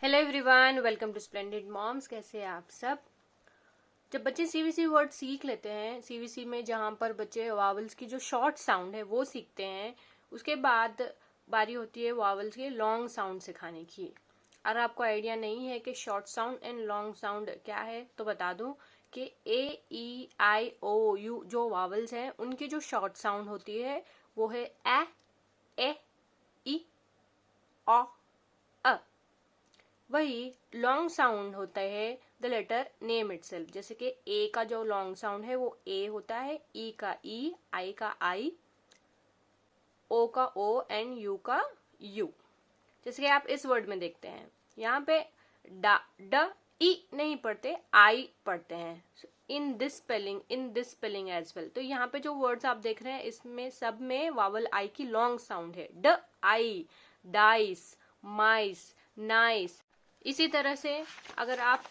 Hello everyone, welcome to splendid moms. कैसे हैं आप सब। जब बच्चे सीवीसी वर्ड सीख लेते हैं, सीवीसी में जहाँ पर बच्चे वावल्स की जो शॉर्ट साउंड है वो सीखते हैं, उसके बाद बारी होती है वावल्स के लॉन्ग साउंड सिखाने की। अगर आपको आइडिया नहीं है कि short sound and long sound क्या है तो बता दूं कि A, E, I, O, U जो वावल्स हैं उनकी जो शॉर्ट साउंड होती है वो है ए, ई, ओ, अ। वही लॉन्ग साउंड होता है द लेटर नेम इटसेल्फ। जैसे कि ए का जो लॉन्ग साउंड है वो ए होता है, ई का ई, आई का आई, ओ का ओ एंड यू का यू। जैसे कि आप इस वर्ड में देखते हैं, यहाँ पे ड ई नहीं पढ़ते, आई पढ़ते हैं। In this spelling as well. तो यहाँ पे जो वर्ड्स आप देख रहे हैं इसमें सब में वावल आई की लॉन्ग साउंड है। ड आई, डाइस, माइस, नाइस। इसी तरह से अगर आप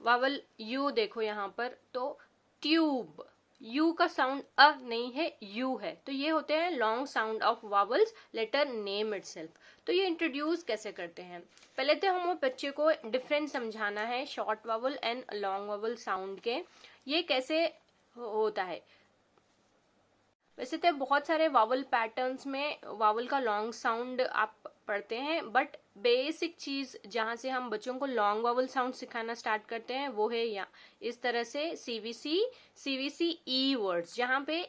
वावल यू देखो यहाँ पर तो ट्यूब, यू का साउंड अ नहीं है, यू है। तो ये होते हैं long sound of vowels letter name itself. तो ये इंट्रोड्यूस कैसे करते हैं, पहले तो हमें बच्चे को डिफरेंस समझाना है short vowel and long vowel sound के। ये कैसे होता है। वैसे तो बहुत सारे वावल पैटर्न्स में वावल का लॉन्ग साउंड आप पढ़ते हैं, बट बेसिक चीज जहां से हम बच्चों को लॉन्ग वावल साउंड सिखाना स्टार्ट करते हैं वो है या इस तरह से सीवीसी ई वर्ड्स। जहां पे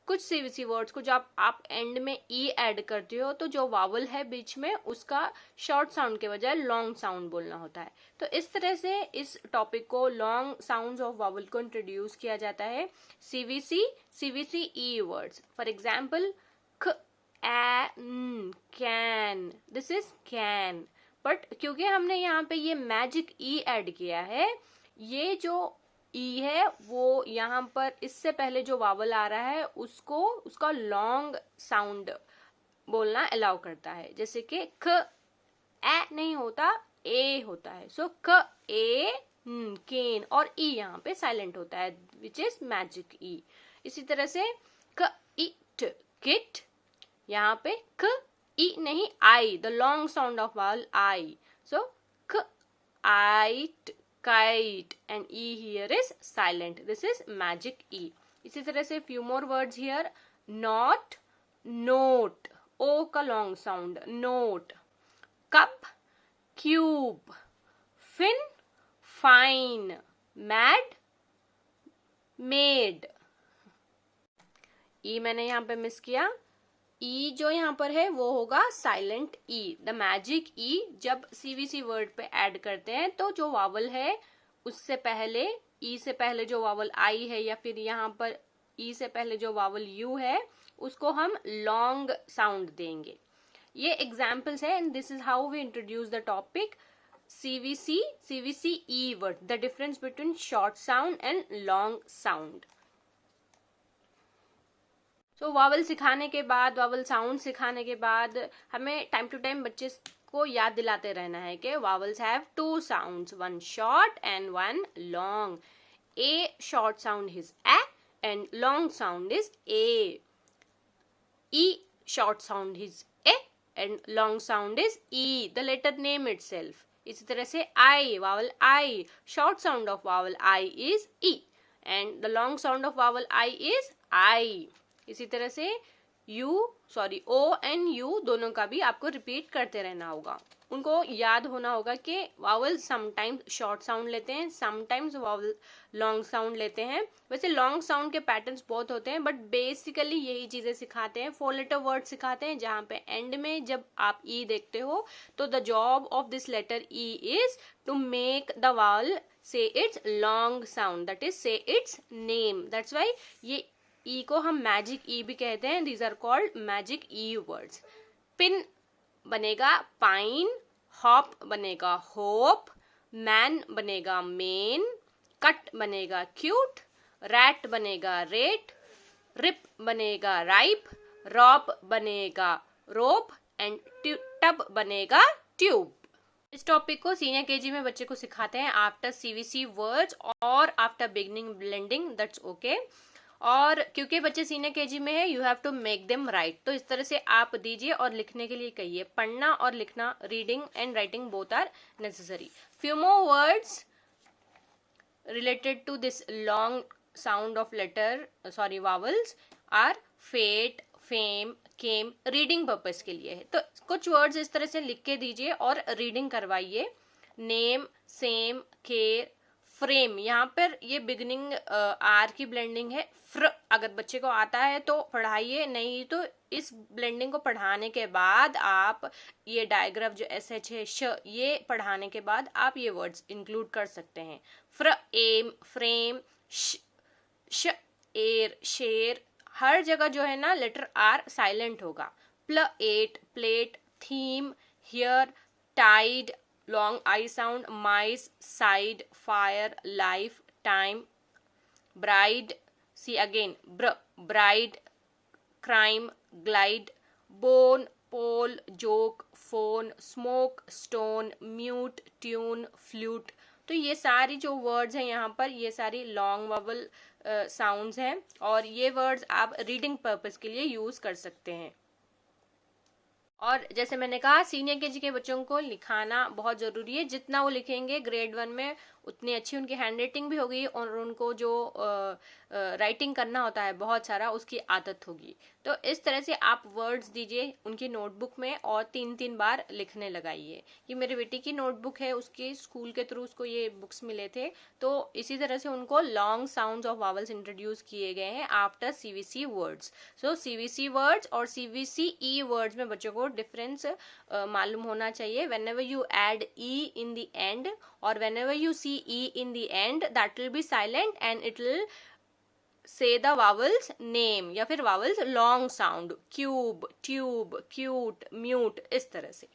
कुछ सीवीसी वर्ड्स को जब आप एंड में ई ऐड करते हो तो जो वावल है बीच में उसका शॉर्ट साउंड के बजाय लॉन्ग साउंड बोलना होता है। तो इस तरह से इस टॉपिक को लॉन्ग साउंड्स ऑफ वावल को इंट्रोड्यूस किया जाता है CVC E words. For example ख, A, can, this is can. But क्योंकि हमने यहाँ पे ये मैजिक ई ऐड किया है, ये जो ई है वो यहाँ पर इससे पहले जो वावल आ रहा है उसको उसका लॉन्ग साउंड बोलना अलाउ करता है। जैसे कि ख ए नहीं होता, ए होता है। सो क ए केन, और ई यहाँ पे साइलेंट होता है विच इज मैजिक ई। इसी तरह से क इट, किट, यहाँ पे ख ई नहीं, I, the long sound of vowel I. So क ite, kite, and e here is silent. This is magic e. इसी तरह से few more words here. Not, note, o का long sound, note. Cup, cube, fin, fine, mad, made. e मैंने यहाँ पे miss किया। ई जो यहाँ पर है वो होगा साइलेंट ई, द मैजिक ई। जब सीवीसी वर्ड पे ऐड करते हैं तो जो वावल है उससे पहले, ई से पहले जो वावल आई है या फिर यहाँ पर ई से पहले जो वावल यू है उसको हम लॉन्ग साउंड देंगे। ये एग्जाम्पल्स है and this is how we introduce the topic CVC E word, the difference between short sound and long sound. तो वावल सिखाने के बाद, वावल साउंड सिखाने के बाद हमें टाइम टू टाइम बच्चे को याद दिलाते रहना है कि vowels have two sounds, one short and one long. A short sound is A and long sound is A. E short sound is A and long sound is E, the letter name itself. इसी तरह से I, vowel I, short sound of vowel I is i and the long sound of vowel I is I. इसी तरह से ओ and you दोनों का भी आपको रिपीट करते रहना होगा। उनको याद होना होगा कि वावल समटाइम्स शॉर्ट साउंड लेते हैं, समटाइम्स वावल लॉन्ग साउंड लेते हैं। वैसे लॉन्ग साउंड के पैटर्न्स बहुत होते हैं, बट बेसिकली यही चीजें सिखाते हैं। 4 लेटर वर्ड सिखाते हैं जहां पे एंड में जब आप ई देखते हो तो the job of this letter E is to make the vowel say its long sound, that is say its name. That's why ये ई को हम मैजिक ई भी कहते हैं। These are called magic E words. Pin बनेगा pine, hop बनेगा hope, man बनेगा mane, cut बनेगा क्यूट, रैट बनेगा रेट, रिप बनेगा राइप, रॉप बनेगा रोप एंड टब बनेगा ट्यूब। इस टॉपिक को सीनियर केजी में बच्चे को सिखाते हैं आफ्टर सीवीसी वर्ड्स और after beginning blending, that's okay. और क्योंकि बच्चे सीनियर केजी में है, you have to make them write, तो इस तरह से आप दीजिए और लिखने के लिए कहिए। पढ़ना और लिखना, reading and writing both are necessary. Few more words related to this long sound of vowels are fate, fame, came, reading purpose के लिए है। तो कुछ वर्ड्स इस तरह से लिख के दीजिए और रीडिंग करवाइए। नेम, सेम, केयर, फ्रेम, यहाँ पर ये बिगनिंग आर की ब्लेंडिंग है। फ्र अगर बच्चे को आता है तो पढ़ाइए, नहीं तो इस ब्लेंडिंग को पढ़ाने के बाद आप ये डायग्राफ जो एस एच है, श, ये पढ़ाने के बाद आप ये वर्ड्स इंक्लूड कर सकते हैं। फ्र, एम, फ्रेम, श, एर, शेर, हर जगह जो है ना लेटर आर साइलेंट होगा। प्ल, ate, plate, theme, here, tide, long I sound, mice, side, fire, life, time, bride, see again, ब्र, bride, crime, glide, bone, pole, joke, phone, smoke, stone, mute, tune, flute. तो ये सारी जो words हैं यहाँ पर, ये सारी लॉन्ग वॉवल साउंड्स हैं और ये वर्ड्स आप रीडिंग पर्पस के लिए यूज कर सकते हैं। और जैसे मैंने कहा, सीनियर केजी के बच्चों को लिखाना बहुत जरूरी है। जितना वो लिखेंगे ग्रेड 1 में उतनी अच्छी उनकी हैंड राइटिंग भी होगी और उनको जो राइटिंग करना होता है बहुत सारा, उसकी आदत होगी। तो इस तरह से आप वर्ड्स दीजिए उनकी नोटबुक में और 3-3 बार लिखने लगाइए। ये मेरी बेटी की नोटबुक है, उसके स्कूल के थ्रू उसको ये बुक्स मिले थे। तो इसी तरह से उनको long sounds of vowels introduce किए गए हैं आफ्टर सीवीसी वर्ड्स। सो सीवीसी वर्ड्स और सीवीसी ई वर्ड्स में बच्चों को डिफरेंस मालूम होना चाहिए। whenever you add e in the end or whenever you see e in the end, that will be silent and it will say the vowels name या फिर vowels long sound, cube, tube, cute, mute, इस तरह से।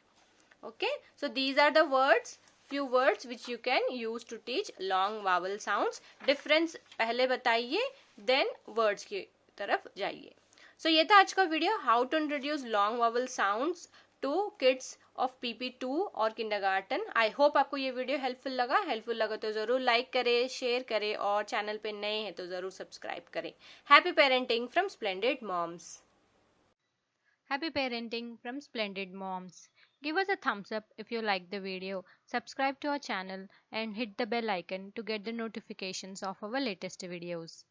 Okay, so these are the words, few words which you can use to teach long vowel sounds. Difference पहले बताइए, then words की तरफ जाइए। So ये था आज का video, how to introduce long vowel sounds to kids of PP2 और किंडरगार्टन। आई होप आपको ये वीडियो हेल्पफुल लगा तो जरूर लाइक करें, शेयर करें और चैनल पे नए हैं तो जरूर सब्सक्राइब करें। Happy parenting from splendid moms. Happy parenting from Splendid Moms. Give us a thumbs up if you like the video, subscribe to our channel and hit the bell icon to get the notifications of our latest videos.